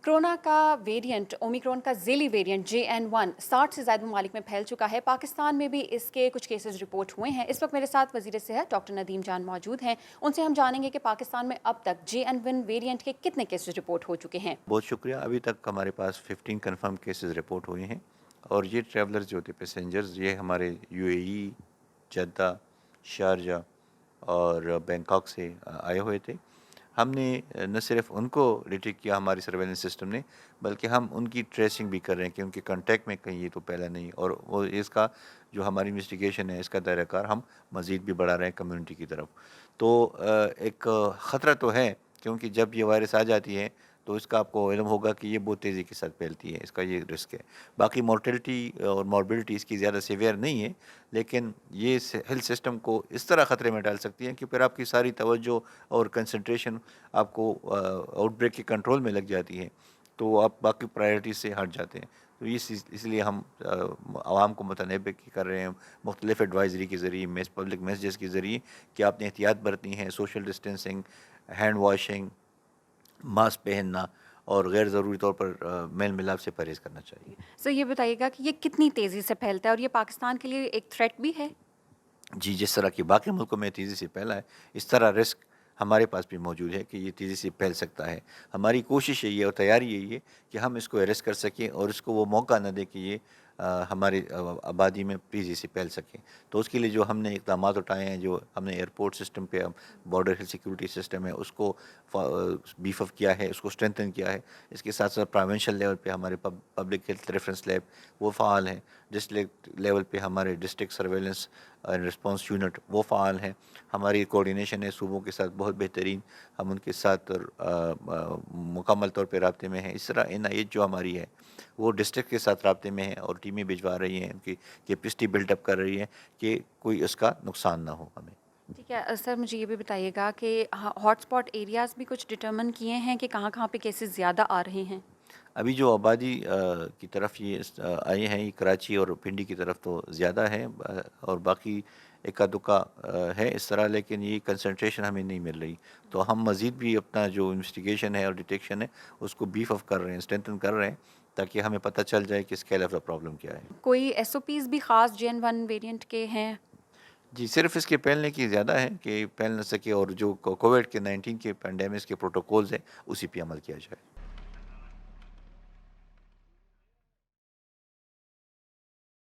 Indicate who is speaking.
Speaker 1: Corona का variant Omicron का ज़ेली variant JN1 60 से ज़्यादा ममालिक में फैल चुका है। पाकिस्तान में भी इसके कुछ केसेस रिपोर्ट हुए हैं। इस वक्त मेरे साथ वज़ीर सेहत डॉक्टर नदीम जान मौजूद हैं। उनसे हम जानेंगे कि पाकिस्तान में अब तक JN1 वेरिएंट के कितने केसेस रिपोर्ट हो चुके हैं।
Speaker 2: बहुत शुक्रिया। अभी तक हमारे पास 15 कंफर्म केसेस रिपोर्ट हुए हैं और ये ट्रैवलर्स जो थे पैसेंजर्स ये हमारे UAE, जद्दा, शारजा और बैंकॉक से आए हुए थे। हमने न सिर्फ उनको डिटेक्ट किया हमारी सर्वेलेंस सिस्टम ने, बल्कि हम उनकी ट्रेसिंग भी कर रहे हैं कि उनके कांटेक्ट में कहीं ये तो पहला नहीं, और वो इसका जो हमारी इन्वेस्टिगेशन है इसका दायरा हम मज़ीद भी बढ़ा रहे हैं कम्युनिटी की तरफ। तो एक ख़तरा तो है, क्योंकि जब ये वायरस आ जाती है तो इसका आपको इल्म होगा कि ये बहुत तेज़ी के साथ फैलती है, इसका ये रिस्क है। बाकी मोर्टेलिटी और मॉर्बिलिटी इसकी ज़्यादा सीवियर नहीं है, लेकिन ये हेल्थ सिस्टम को इस तरह ख़तरे में डाल सकती है कि फिर आपकी सारी तवज्जो और कंसंट्रेशन आपको आउटब्रेक के कंट्रोल में लग जाती है, तो आप बाकी प्रायोरिटी से हट जाते हैं। तो इसलिए हम आवाम को मुतनब्बे कर रहे हैं मुख्तलिफ एडवाइजरी के ज़रिए, पब्लिक मैसेजेस के ज़रिए, कि आपने एहतियात बरतनी है, social distancing, hand washing, mask पहनना और गैर ज़रूरी तौर पर मेल मिलाप से परहेज़ करना चाहिए।
Speaker 1: सर ये बताइएगा कि ये कितनी तेज़ी से फैलता है और ये पाकिस्तान के लिए एक थ्रेट भी है।
Speaker 2: जी, जिस तरह की बाकी मुल्कों में तेज़ी से फैला है, इस तरह रिस्क हमारे पास भी मौजूद है कि ये तेज़ी से फैल सकता है। हमारी कोशिश यही है और तैयारी यही है कि हम इसको अरेस्ट कर सकें और इसको वो मौका ना दें कि ये हमारी आबादी में तेज़ी से फैल सके। तो उसके लिए जो हमने इक़दामात उठाए हैं, जो हमने एयरपोर्ट सिस्टम पे, बॉर्डर हेल्थ सिक्योरिटी सिस्टम है, उसको बीफ अप किया है, उसको स्ट्रेंथन किया है। इसके साथ साथ प्रिवेंशन लेवल पे हमारे पब्लिक हेल्थ रेफरेंस लैब वो फ़ाल हैं। डिस्ट्रिक्ट लेवल पे हमारे district surveillance and response unit वो फ़ाल हैं। हमारी कोऑर्डिनेशन है सूबों के साथ बहुत बेहतरीन, हम उनके साथ मुकम्मल तौर पे राब्ते में हैं। इस तरह NIH जो हमारी है वो डिस्ट्रिक्ट के साथ राब्ते में है और टीमें भिजवा रही हैं, उनकी कैपेसिटी बिल्डअप कर रही है कि कोई उसका नुकसान ना हो हमें।
Speaker 1: ठीक है सर मुझे ये भी बताइएगा कि हॉटस्पॉट एरियाज़ भी कुछ डिटर्मिन किए हैं कि कहाँ कहाँ पे केसेस ज़्यादा आ रहे हैं।
Speaker 2: अभी जो आबादी की तरफ ये आए हैं, ये कराची और पिंडी की तरफ तो ज़्यादा है, और बाकी इक्का दुक्का है इस तरह, लेकिन ये कंसंट्रेशन हमें नहीं मिल रही। तो हम मज़ीद भी अपना जो इन्वेस्टिगेशन है और डिटेक्शन है उसको बीफ अप कर रहे हैं, स्ट्रेंथन कर रहे हैं, ताकि हमें पता चल जाए कि स्केल ऑफ द प्रॉब्लम क्या है।
Speaker 1: कोई SOPs भी ख़ास JN1 वेरिएंट के हैं।
Speaker 2: जी, सिर्फ इसके फैलने की ज़्यादा है कि फैल ना सके, और जो कोविड के 19 के पैंडेमिक्स के प्रोटोकॉल्स हैं उसी पे अमल किया जाए।